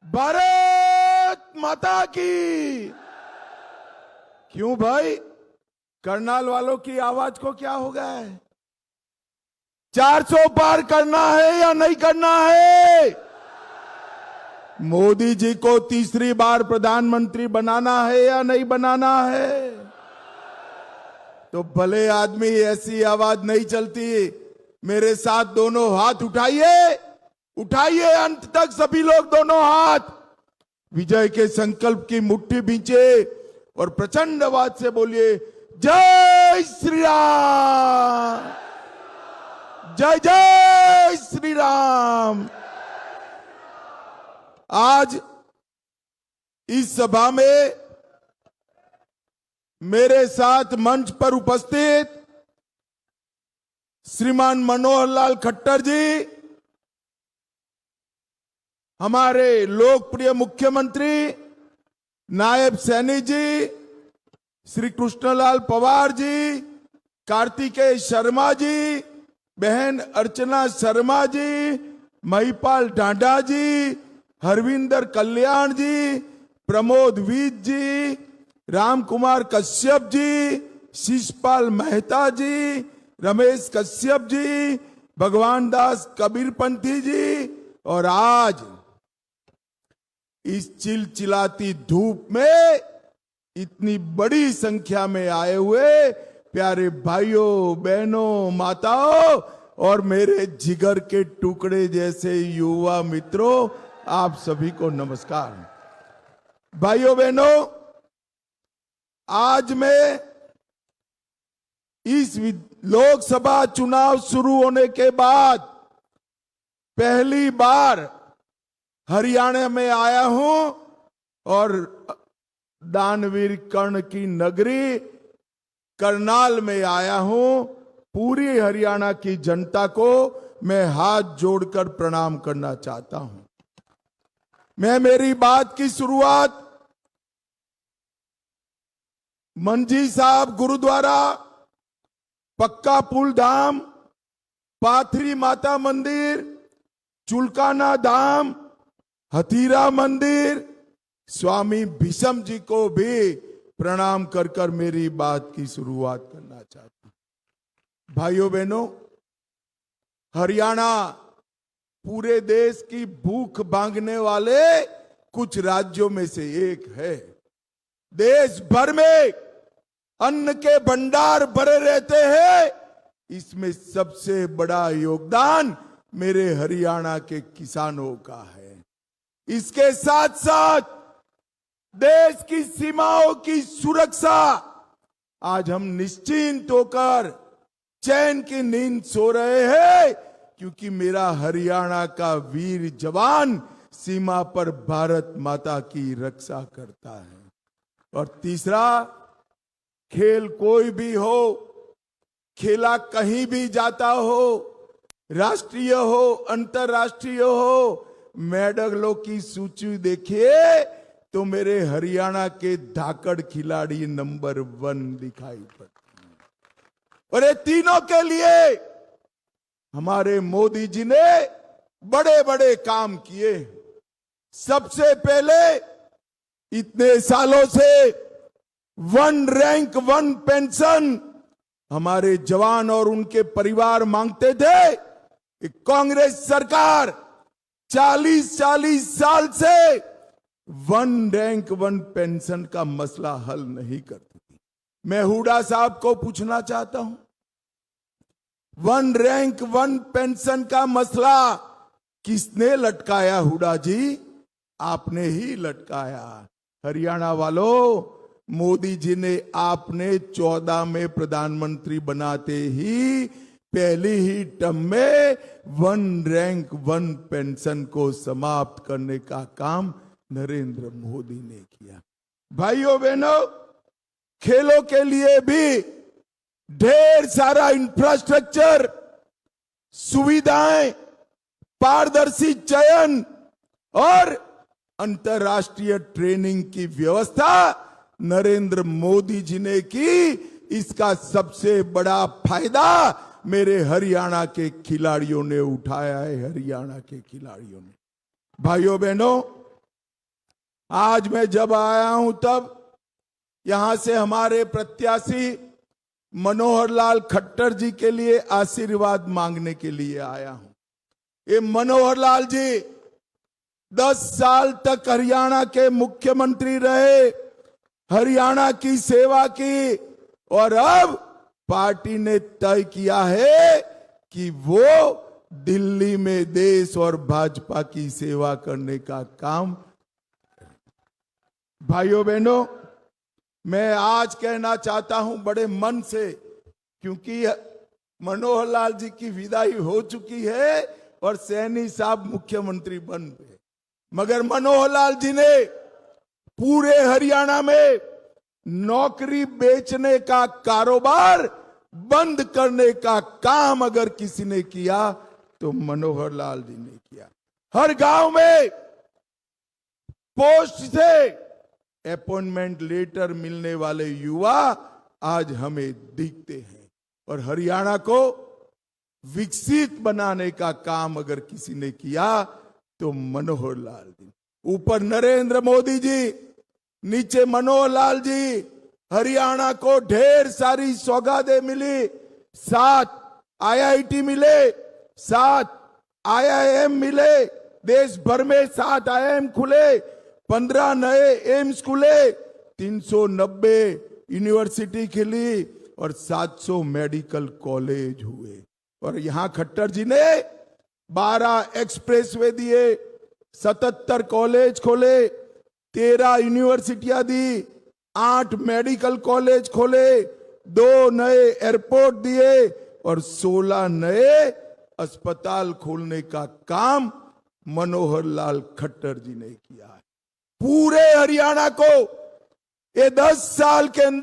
भारत माता की। क्यों भाई, करनाल वालों की आवाज को क्या हो गया है? 400 पार करना है या नहीं करना है? मोदी जी को तीसरी बार प्रधानमंत्री बनाना है या नहीं बनाना है? तो भले आदमी ऐसी आवाज नहीं चलती। मेरे साथ दोनों हाथ उठाइए, उठाइए अंत तक सभी लोग दोनों हाथ। विजय के संकल्प की मुट्ठी भींचे और प्रचंड आवाज से बोलिए, जय श्री राम, जय जय श्री राम। आज इस सभा में मेरे साथ मंच पर उपस्थित श्रीमान मनोहर लाल खट्टर जी, हमारे लोकप्रिय मुख्यमंत्री नायब सैनी जी, श्री कृष्णलाल पवार जी, कार्तिकेय शर्मा जी, बहन अर्चना शर्मा जी, महिपाल डांडा जी, हरविंदर कल्याण जी, प्रमोद वीज जी, राम कुमार कश्यप जी, शिषपाल मेहता जी, रमेश कश्यप जी, भगवान दास कबीरपंथी जी, और आज इस चिलचिलाती धूप में इतनी बड़ी संख्या में आए हुए प्यारे भाइयों बहनों माताओं और मेरे जिगर के टुकड़े जैसे युवा मित्रों, आप सभी को नमस्कार। भाइयों बहनों, आज मैं इस लोकसभा चुनाव शुरू होने के बाद पहली बार हरियाणा में आया हूं और दानवीर कर्ण की नगरी करनाल में आया हूं। पूरी हरियाणा की जनता को मैं हाथ जोड़कर प्रणाम करना चाहता हूं। मैं मेरी बात की शुरुआत मंजी साहब गुरुद्वारा, पक्का पुल धाम, पाथरी माता मंदिर, चुलकाना धाम, हथीरा मंदिर, स्वामी भीष्म जी को भी प्रणाम कर कर मेरी बात की शुरुआत करना चाहता हूं। भाइयों बहनों, हरियाणा पूरे देश की भूख भांगने वाले कुछ राज्यों में से एक है। देश भर में अन्न के भंडार भरे रहते हैं। इसमें सबसे बड़ा योगदान मेरे हरियाणा के किसानों का है। इसके साथ साथ देश की सीमाओं की सुरक्षा, आज हम निश्चिंत होकर चैन की नींद सो रहे हैं क्योंकि मेरा हरियाणा का वीर जवान सीमा पर भारत माता की रक्षा करता है। और तीसरा, खेल कोई भी हो, खेला कहीं भी जाता हो, राष्ट्रीय हो अंतरराष्ट्रीय हो, मेडलों की सूची देखिए तो मेरे हरियाणा के धाकड़ खिलाड़ी नंबर 1 दिखाई पड़ते हैं। और ये तीनों के लिए हमारे मोदी जी ने बड़े बड़े काम किए। सबसे पहले इतने सालों से 1 रैंक 1 पेंशन हमारे जवान और उनके परिवार मांगते थे। कांग्रेस सरकार 40 साल से 1 रैंक 1 पेंशन का मसला हल नहीं करती थी। मैं हुड्डा साहब को पूछना चाहता हूं, 1 रैंक 1 पेंशन का मसला किसने लटकाया? हुड्डा जी, आपने ही लटकाया। हरियाणा वालों, मोदी जी ने आपने 14 में प्रधानमंत्री बनाते ही पहली ही टर्म में 1 रैंक 1 पेंशन को समाप्त करने का काम नरेंद्र मोदी ने किया। भाइयों बहनों, खेलों के लिए भी ढेर सारा इंफ्रास्ट्रक्चर, सुविधाएं, पारदर्शी चयन और अंतर्राष्ट्रीय ट्रेनिंग की व्यवस्था नरेंद्र मोदी जी ने की। इसका सबसे बड़ा फायदा मेरे हरियाणा के खिलाड़ियों ने उठाया है। हरियाणा के खिलाड़ियों ने, भाइयों बहनों, आज मैं जब आया हूं तब यहां से हमारे प्रत्याशी मनोहर लाल खट्टर जी के लिए आशीर्वाद मांगने के लिए आया हूं। ये मनोहर लाल जी 10 साल तक हरियाणा के मुख्यमंत्री रहे, हरियाणा की सेवा की, और अब पार्टी ने तय किया है कि वो दिल्ली में देश और भाजपा की सेवा करने का काम। भाइयों बहनों, मैं आज कहना चाहता हूं बड़े मन से, क्योंकि मनोहर लाल जी की विदाई हो चुकी है और सैनी साहब मुख्यमंत्री बन गए, मगर मनोहर लाल जी ने पूरे हरियाणा में नौकरी बेचने का कारोबार बंद करने का काम अगर किसी ने किया तो मनोहर लाल जी ने किया। हर गांव में पोस्ट से अपॉइंटमेंट लेटर मिलने वाले युवा आज हमें दिखते हैं, और हरियाणा को विकसित बनाने का काम अगर किसी ने किया तो मनोहर लाल जी। ऊपर नरेंद्र मोदी जी, नीचे मनोहर लाल जी। हरियाणा को ढेर सारी सौगातें मिली, 7 IIT मिले, 7 IIM मिले, देश भर में 7 IIM खुले, 15 नए एम्स खुले, 390 यूनिवर्सिटी खुली और 700 मेडिकल कॉलेज हुए। और यहां खट्टर जी ने 12 एक्सप्रेसवे दिए, 77 कॉलेज खोले, 13 यूनिवर्सिटियां दी, 8 मेडिकल कॉलेज खोले, 2 नए एयरपोर्ट दिए और 16 नए अस्पताल खोलने का काम मनोहर लाल खट्टर जी ने किया है। पूरे हरियाणा को ये 10 साल के